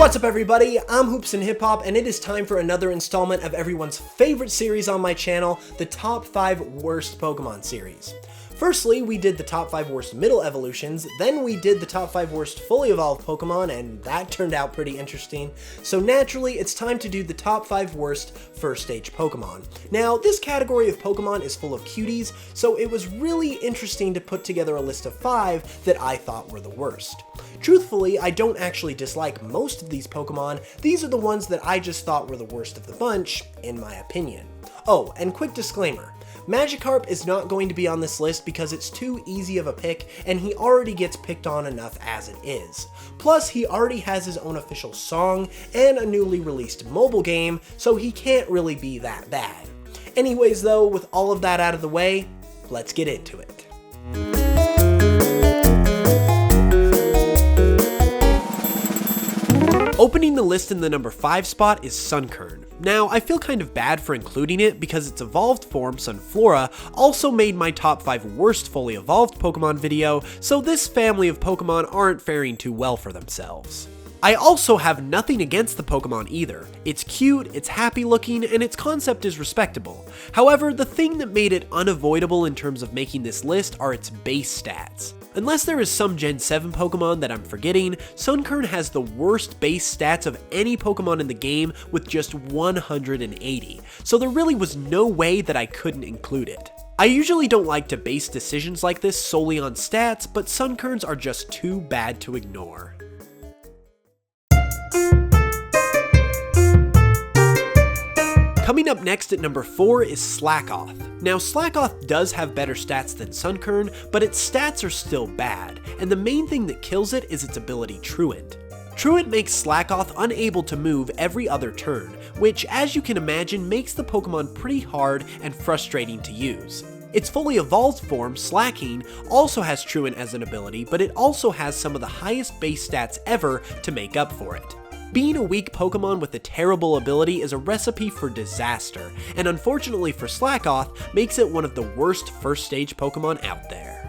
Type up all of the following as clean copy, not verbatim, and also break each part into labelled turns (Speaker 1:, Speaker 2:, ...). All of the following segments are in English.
Speaker 1: What's up everybody, I'm HoopsandHipHop and it is time for another installment of everyone's favorite series on my channel, the Top 5 Worst Pokemon series. Firstly, we did the top 5 worst middle evolutions, then we did the top 5 worst fully evolved Pokemon, and that turned out pretty interesting. So naturally, it's time to do the top 5 worst first stage Pokemon. Now, this category of Pokemon is full of cuties, so it was really interesting to put together a list of 5 that I thought were the worst. Truthfully, I don't actually dislike most of these Pokemon, these are the ones that I just thought were the worst of the bunch, in my opinion. Oh, and quick disclaimer. Magikarp is not going to be on this list because it's too easy of a pick and he already gets picked on enough as it is. Plus, he already has his own official song and a newly released mobile game, so he can't really be that bad. Anyways though, with all of that out of the way, let's get into it. Opening the list in the number 5 spot is Sunkern. Now, I feel kind of bad for including it because its evolved form, Sunflora, also made my top 5 worst fully evolved Pokemon video, so this family of Pokemon aren't faring too well for themselves. I also have nothing against the Pokemon either. It's cute, it's happy looking, and its concept is respectable. However, the thing that made it unavoidable in terms of making this list are its base stats. Unless there is some Gen 7 Pokemon that I'm forgetting, Sunkern has the worst base stats of any Pokemon in the game with just 180, so there really was no way that I couldn't include it. I usually don't like to base decisions like this solely on stats, but Sunkerns are just too bad to ignore. Coming up next at number 4 is Slackoff. Now, Slackoff does have better stats than Sunkern, but its stats are still bad, and the main thing that kills it is its ability Truant. Truant makes Slackoff unable to move every other turn, which, as you can imagine, makes the Pokemon pretty hard and frustrating to use. Its fully evolved form, Slacking, also has Truant as an ability, but it also has some of the highest base stats ever to make up for it. Being a weak Pokemon with a terrible ability is a recipe for disaster, and unfortunately for Slackoff, makes it one of the worst first stage Pokemon out there.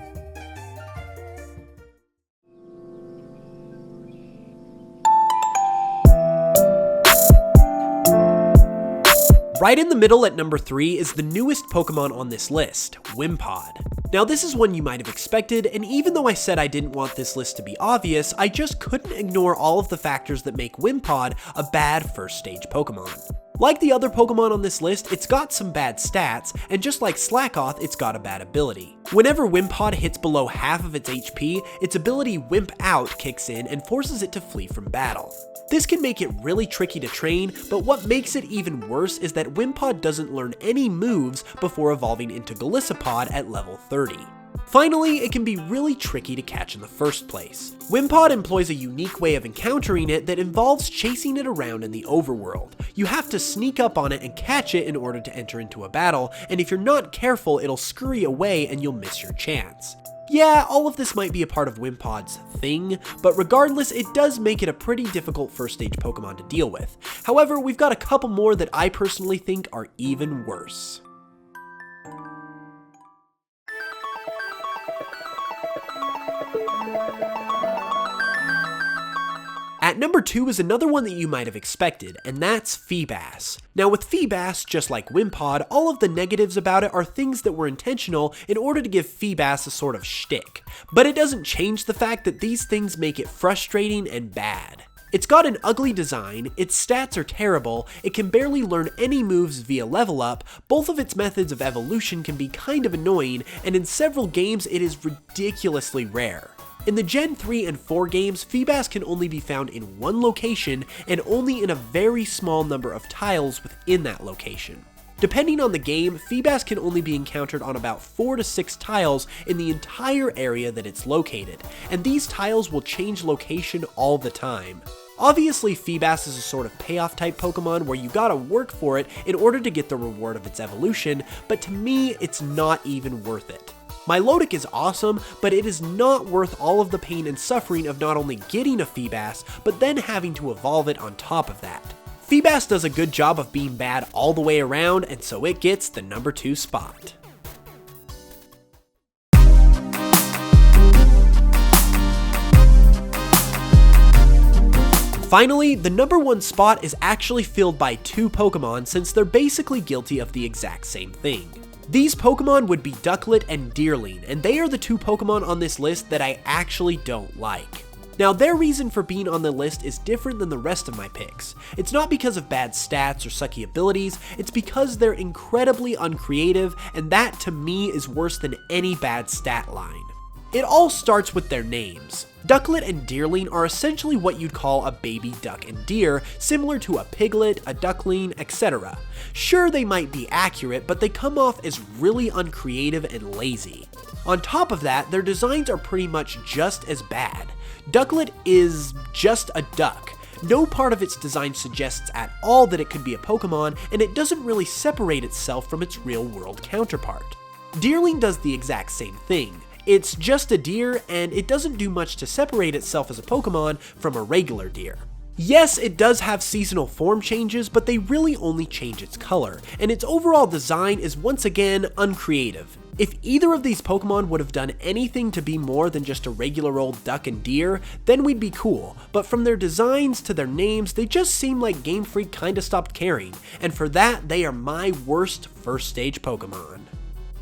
Speaker 1: Right in the middle at number 3 is the newest Pokemon on this list, Windpod. Now this is one you might have expected, and even though I said I didn't want this list to be obvious, I just couldn't ignore all of the factors that make Windpod a bad first stage Pokemon. Like the other Pokemon on this list, it's got some bad stats, and just like Slackoff, it's got a bad ability. Whenever Windpod hits below half of its HP, its ability Wimp Out kicks in and forces it to flee from battle. This can make it really tricky to train, but what makes it even worse is that Windpod doesn't learn any moves before evolving into Golisopod at level 30. Finally, it can be really tricky to catch in the first place. Windpod employs a unique way of encountering it that involves chasing it around in the overworld. You have to sneak up on it and catch it in order to enter into a battle, and if you're not careful, it'll scurry away and you'll miss your chance. Yeah, all of this might be a part of Windpod's thing, but regardless, it does make it a pretty difficult first stage Pokemon to deal with. However, we've got a couple more that I personally think are even worse. At number 2 is another one that you might have expected, and that's Feebass. Now with Feebass, just like Windpod, all of the negatives about it are things that were intentional in order to give Feebass a sort of shtick. But it doesn't change the fact that these things make it frustrating and bad. It's got an ugly design, its stats are terrible, it can barely learn any moves via level up, both of its methods of evolution can be kind of annoying, and in several games it is ridiculously rare. In the Gen 3 and 4 games, Feebass can only be found in one location and only in a very small number of tiles within that location. Depending on the game, Feebass can only be encountered on about 4 to 6 tiles in the entire area that it's located, and these tiles will change location all the time. Obviously, Feebass is a sort of payoff type Pokemon where you gotta work for it in order to get the reward of its evolution, but to me, it's not even worth it. Milotic is awesome, but it is not worth all of the pain and suffering of not only getting a Feebass, but then having to evolve it on top of that. Feebass does a good job of being bad all the way around, and so it gets the number 2 spot. Finally, the number 1 spot is actually filled by 2 Pokemon since they're basically guilty of the exact same thing. These Pokemon would be Ducklin and Deerling, and they are the 2 Pokemon on this list that I actually don't like. Now, their reason for being on the list is different than the rest of my picks. It's not because of bad stats or sucky abilities, it's because they're incredibly uncreative, and that to me is worse than any bad stat line. It all starts with their names. Ducklin and Deerling are essentially what you'd call a baby duck and deer, similar to a piglet, a duckling, etc. Sure, they might be accurate, but they come off as really uncreative and lazy. On top of that, their designs are pretty much just as bad. Ducklin is just a duck. No part of its design suggests at all that it could be a Pokemon, and it doesn't really separate itself from its real-world counterpart. Deerling does the exact same thing. It's just a deer, and it doesn't do much to separate itself as a Pokemon from a regular deer. Yes, it does have seasonal form changes, but they really only change its color, and its overall design is once again uncreative. If either of these Pokemon would have done anything to be more than just a regular old duck and deer, then we'd be cool, but from their designs to their names, they just seem like Game Freak kinda stopped caring, and for that, they are my worst first stage Pokemon.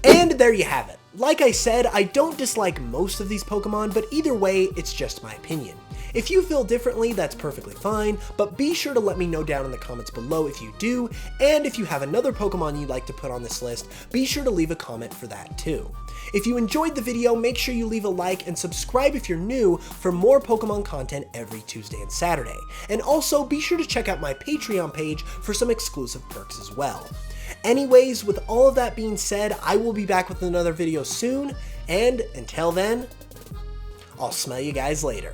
Speaker 1: And there you have it. Like I said, I don't dislike most of these Pokemon, but either way, it's just my opinion. If you feel differently, that's perfectly fine, but be sure to let me know down in the comments below if you do, and if you have another Pokemon you'd like to put on this list, be sure to leave a comment for that too. If you enjoyed the video, make sure you leave a like and subscribe if you're new for more Pokemon content every Tuesday and Saturday. And also, be sure to check out my Patreon page for some exclusive perks as well. Anyways, with all of that being said, I will be back with another video soon, and until then, I'll smell you guys later.